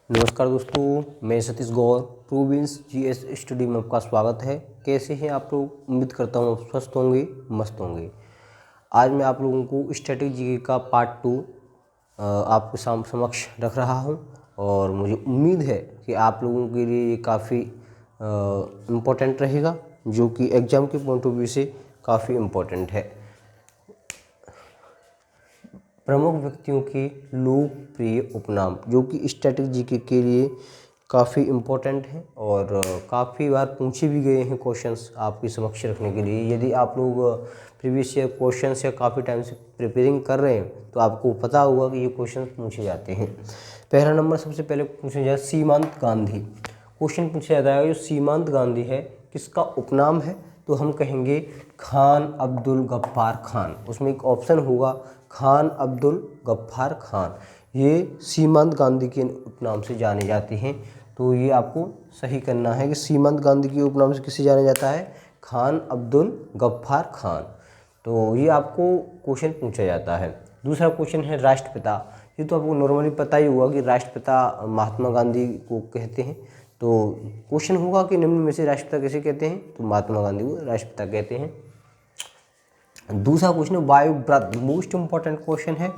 नमस्कार दोस्तों, मैं सतीश गौर प्रूविंस जीएस स्टडी में आपका स्वागत है। कैसे हैं आप लोग? उम्मीद करता हूँ आप स्वस्थ होंगे, मस्त होंगे। आज मैं आप लोगों को स्टैटिक जीके का पार्ट 2 आपके समक्ष रख रहा हूँ और मुझे उम्मीद है कि आप लोगों के लिए ये काफ़ी इम्पोर्टेंट रहेगा, जो कि एग्ज़ाम के पॉइंट ऑफ व्यू से काफ़ी इम्पोर्टेंट है। प्रमुख व्यक्तियों के लोकप्रिय उपनाम, जो कि स्टैटिक जीके के लिए काफ़ी इम्पोर्टेंट है और काफ़ी बार पूछे भी गए हैं क्वेश्चंस आपके समक्ष रखने के लिए। यदि आप लोग प्रीवियस ईयर क्वेश्चंस या काफ़ी टाइम से प्रिपेयरिंग कर रहे हैं तो आपको पता होगा कि ये क्वेश्चन पूछे जाते हैं। पहला नंबर सबसे पहले पूछा जाए सीमांत गांधी। क्वेश्चन पूछा जाता है जो सीमांत गांधी है किसका उपनाम है, तो हम कहेंगे खान अब्दुल गफ्फार खान। उसमें एक ऑप्शन होगा खान अब्दुल गफ्फार खान। ये सीमांत गांधी के उपनाम से जाने जाते हैं, तो ये आपको सही करना है कि सीमांत गांधी के उपनाम से किसे जाना जाता है? खान अब्दुल गफ्फार खान। तो ये आपको क्वेश्चन पूछा जाता है। दूसरा क्वेश्चन है राष्ट्रपिता। ये तो आपको नॉर्मली पता ही होगा कि राष्ट्रपिता महात्मा गांधी को कहते हैं। तो क्वेश्चन होगा कि निम्न में से राष्ट्रपिता किसे कहते हैं, तो महात्मा गांधी को राष्ट्रपिता कहते हैं। दूसरा क्वेश्चन है वायुव्रत। मोस्ट इंपॉर्टेंट क्वेश्चन है,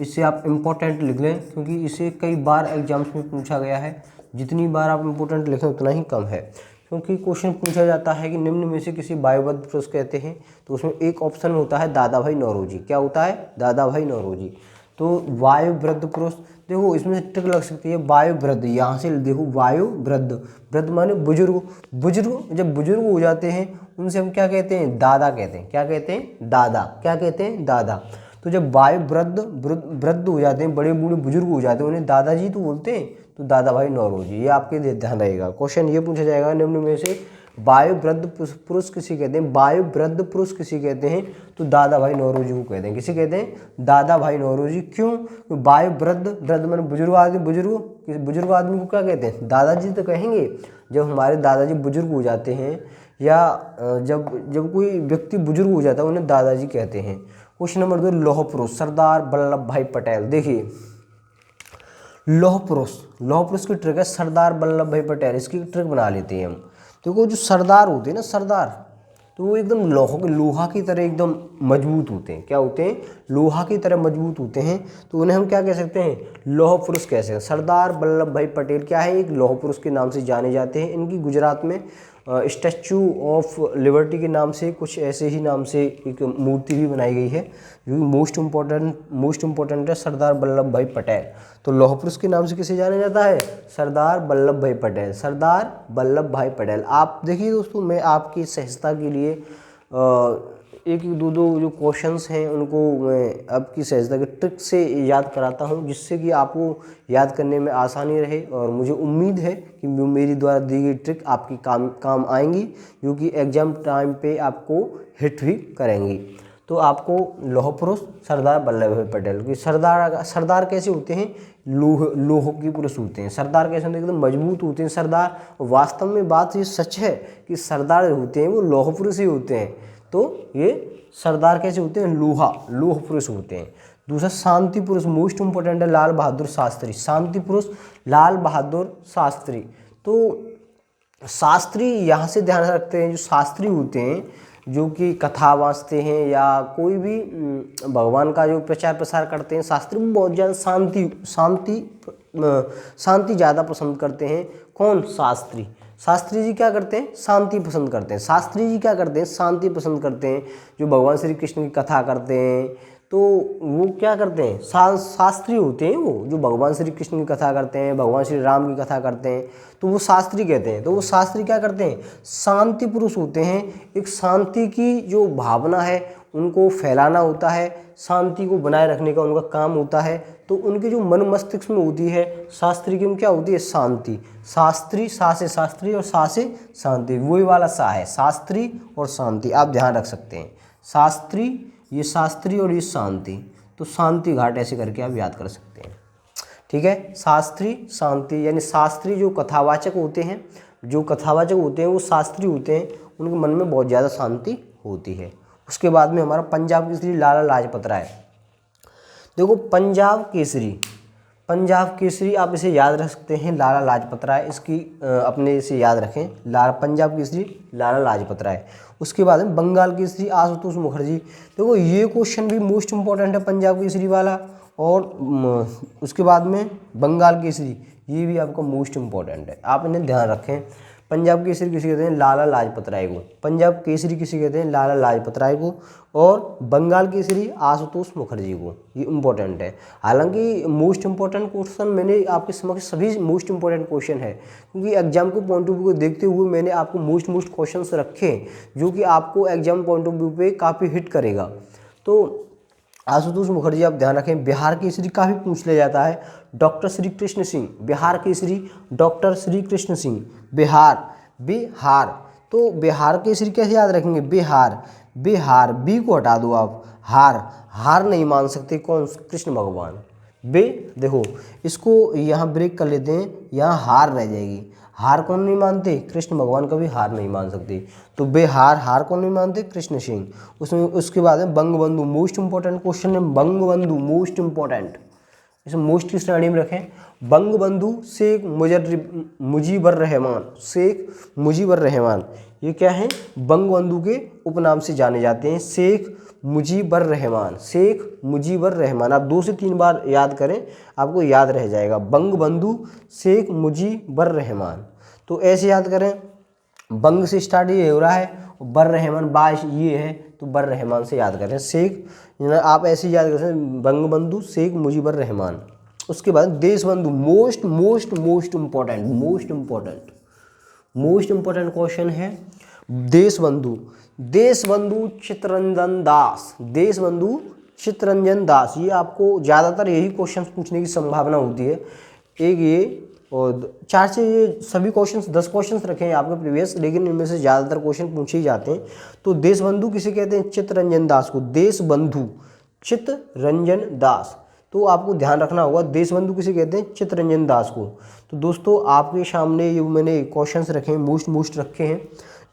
इसे आप इम्पोर्टेंट लिख लें क्योंकि इसे कई बार एग्जाम्स में पूछा गया है। जितनी बार आप इम्पोर्टेंट लिखें उतना ही कम है, क्योंकि क्वेश्चन पूछा जाता है कि निम्न में से किसी वायुव्रत पुरुष कहते हैं, तो उसमें एक ऑप्शन होता है दादा भाई नौरोजी। क्या होता है? दादा भाई नौरोजी। तो वायुव्रत पुरुष, देखो इसमें से ट्रिक लग सकती है। वायुव्रत, यहाँ से देखो वायुव्रत, वृद्ध माने बुजुर्ग। बुजुर्ग जब बुजुर्ग हो जाते हैं उनसे हम क्या कहते हैं? दादा कहते हैं। क्या कहते हैं? दादा। क्या कहते हैं? दादा। तो जब वृद्ध हो जाते हैं, बड़े बूढ़े बुजुर्ग हो जाते हैं, उन्हें दादाजी तो बोलते हैं, तो दादा भाई नौरोजी। ये आपके ध्यान रहेगा। क्वेश्चन ये पूछा जाएगा निम्न में से वायुव्रत पुरुष किसे कहते हैं? वायुव्रत पुरुष किसे कहते हैं? तो दादा भाई नौरोजी को कहते हैं। किसे कहते हैं? दादा भाई नौरोजी। क्यों? वृद्ध माने बुजुर्ग आदमी। बुजुर्ग आदमी को क्या कहते हैं? दादाजी तो कहेंगे। जब हमारे दादाजी बुजुर्ग हो जाते हैं या जब कोई व्यक्ति बुजुर्ग हो जाता है उन्हें दादाजी कहते हैं। क्वेश्चन नंबर 2 लौह पुरुष। सरदार वल्लभ भाई पटेल। देखिए लौह पुरुष की ट्रिक है सरदार वल्लभ भाई पटेल। इसकी ट्रिक बना लेते हैं हम। देखो जो सरदार होते हैं ना, सरदार, तो वो एकदम लोहा की तरह एकदम मजबूत होते हैं। क्या होते हैं? लोहा की तरह मजबूत होते हैं। तो उन्हें हम क्या कह सकते हैं? लौह पुरुष कह सकते हैं। सरदार वल्लभ भाई पटेल क्या है? एक लौह पुरुष के नाम से जाने जाते हैं। इनकी गुजरात में स्टैचू ऑफ लिबर्टी के नाम से, कुछ ऐसे ही नाम से एक मूर्ति भी बनाई गई है, जो मोस्ट इम्पोर्टेंट है, सरदार वल्लभ भाई पटेल। तो लौह पुरुष के नाम से किसे जाना जाता है? सरदार वल्लभ भाई पटेल। सरदार वल्लभ भाई पटेल। आप देखिए दोस्तों, मैं आपकी सहजता के लिए एक दो जो क्वेश्चंस हैं उनको मैं आपकी सहजता के ट्रिक से याद कराता हूं, जिससे कि आपको याद करने में आसानी रहे। और मुझे उम्मीद है कि मेरी द्वारा दी गई ट्रिक आपकी काम आएंगी, जो कि एग्जाम टाइम पे आपको हिट भी करेंगी। तो आपको लौह पुरुष सरदार वल्लभ भाई पटेल की, सरदार कैसे होते हैं? लोह की पुरुष होते हैं। सरदार कैसे होते हैं? एकदम मजबूत होते हैं सरदार। वास्तव में बात ये सच है कि सरदार होते हैं वो लौह पुरुष ही होते हैं। तो ये सरदार कैसे होते हैं? लोह पुरुष होते हैं। दूसरा शांति पुरुष, मोस्ट इंपोर्टेंट है, लाल बहादुर शास्त्री। शांति पुरुष लाल बहादुर शास्त्री। तो शास्त्री यहाँ से ध्यान रखते हैं, जो शास्त्री होते हैं जो कि कथा वाचते हैं या कोई भी भगवान का जो प्रचार प्रसार करते हैं, शास्त्री बहुत ज़्यादा शांति ज़्यादा पसंद करते हैं। कौन? शास्त्री जी क्या करते हैं? शांति पसंद करते हैं। शास्त्री जी क्या करते हैं? शांति पसंद करते हैं। जो भगवान श्री कृष्ण की कथा करते हैं, तो वो क्या करते हैं? शास्त्री होते हैं। वो जो भगवान श्री कृष्ण की कथा करते हैं, भगवान श्री राम की कथा करते हैं, तो वो शास्त्री कहते हैं। तो वो शास्त्री क्या करते हैं? शांति पुरुष होते हैं। एक शांति की जो भावना है उनको फैलाना होता है, शांति को बनाए रखने का उनका काम होता है। तो उनके जो मन मस्तिष्क में होती है, शास्त्री की में क्या होती है? शांति। शास्त्री, सा से शास्त्री और सा से शांति, वही वाला सा है, शास्त्री और शांति। आप ध्यान रख सकते हैं, शास्त्री, ये शास्त्री और ये शांति। तो शांति घाट ऐसे करके आप याद कर सकते हैं। ठीक है, शास्त्री शांति, यानी शास्त्री जो कथावाचक होते हैं, वो शास्त्री होते हैं। उनके मन में बहुत ज़्यादा शांति होती है। उसके बाद में हमारा पंजाब केसरी लाला लाजपत राय। देखो पंजाब पंजाब केसरी आप इसे याद रख सकते हैं, लाला लाजपत राय, इसकी अपने इसे याद रखें, पंजाब केसरी लाला लाजपत राय। उसके बाद में बंगाल केसरी आशुतोष मुखर्जी। देखो ये क्वेश्चन भी मोस्ट इंपॉर्टेंट है पंजाब केसरी वाला, और उसके बाद में बंगाल केसरी, ये भी आपका मोस्ट इंपॉर्टेंट है, आप इन्हें ध्यान रखें। पंजाब केसरी किसे कहते हैं? लाला लाजपत राय को। पंजाब केसरी किसे कहते हैं? लाला लाजपत राय को। और बंगाल केसरी आशुतोष मुखर्जी को। ये इंपॉर्टेंट है। हालांकि मोस्ट इंपॉर्टेंट क्वेश्चन मैंने आपके समक्ष सभी मोस्ट इंपॉर्टेंट क्वेश्चन है, क्योंकि एग्जाम के पॉइंट ऑफ व्यू को देखते हुए मैंने आपको मोस्ट क्वेश्चंस रखे जो कि आपको एग्जाम पॉइंट ऑफ व्यू पे काफ़ी हिट करेगा। तो आशुतोष मुखर्जी आप ध्यान रखें। बिहार केसरी का भी पूछ लिया जाता है, डॉक्टर श्री कृष्ण सिंह। बिहार केसरी डॉक्टर श्री कृष्ण सिंह। बिहार तो बिहार केसरी कैसे याद रखेंगे? बिहार बी को हटा दो आप, हार नहीं मान सकते कौन? कृष्ण भगवान। देखो इसको यहाँ ब्रेक कर लेते हैं, यहाँ हार रह जाएगी। हार कौन नहीं मानते? कृष्ण भगवान कभी हार नहीं मान सकते। तो हार कौन नहीं मानते? कृष्ण सिंह। उसमें उसके बाद है बंगबंधु, मोस्ट इंपॉर्टेंट क्वेश्चन है बंगबंधु, मोस्ट इंपॉर्टेंट, इसे मोस्ट की श्रेणी में रखें। बंगबंधु शेख मुजीबर रहमान। शेख मुजीबर रहमान, ये क्या है? बंगबंधु के उपनाम से जाने जाते हैं, शेख मुजीबर रहमान। शेख मुजीबर रहमान, आप 2 से 3 बार याद करें, आपको याद रह जाएगा। बंगबंधु शेख मुजीबर रहमान, तो ऐसे याद करें। बंग से स्टार्ट ये हो रहा है, बर रहमान बाश ये है, तो बर रहमान से याद करें। शेख आप ऐसे याद कर सकते हैं, बंगबंधु शेख मुजीबर रहमान। उसके बाद देशबंधु, मोस्ट इंपॉर्टेंट क्वेश्चन है देशबंधु चित्तरंजन दास। ये आपको ज़्यादातर यही क्वेश्चन पूछने की संभावना होती है। एक ये और 4 से ये सभी क्वेश्चंस 10 क्वेश्चंस रखे हैं आपके प्रीवियस, लेकिन इनमें से ज़्यादातर क्वेश्चन पूछे ही जाते हैं। तो देशबंधु किसे कहते हैं? चित्तरंजन दास को। देशबंधु चित्तरंजन दास, तो आपको ध्यान रखना होगा देशबंधु किसे कहते हैं? चित्तरंजन दास को। तो दोस्तों आपके सामने ये मैंने क्वेश्चंस रखे हैं, मोस्ट रखे हैं,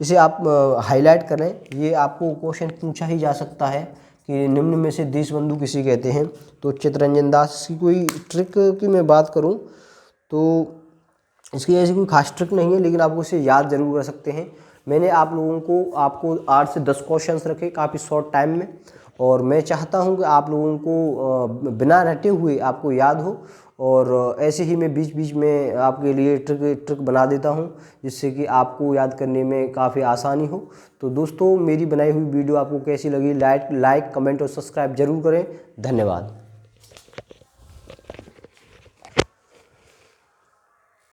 इसे आप हाईलाइट करें। ये आपको क्वेश्चन पूछा ही जा सकता है कि निम्न में से देशबंधु किसे कहते हैं? तो चित्तरंजन दास की कोई ट्रिक की मैं बात करूँ तो इसकी ऐसी कोई खास ट्रिक नहीं है, लेकिन आप उसे याद जरूर कर सकते हैं। मैंने आपको 8 से 10 क्वेश्चंस रखे काफ़ी शॉर्ट टाइम में, और मैं चाहता हूं कि आप लोगों को बिना रटे हुए आपको याद हो, और ऐसे ही मैं बीच बीच में आपके लिए ट्रिक बना देता हूं, जिससे कि आपको याद करने में काफ़ी आसानी हो। तो दोस्तों मेरी बनाई हुई वीडियो आपको कैसी लगी? लाइक, कमेंट और सब्सक्राइब जरूर करें। धन्यवाद।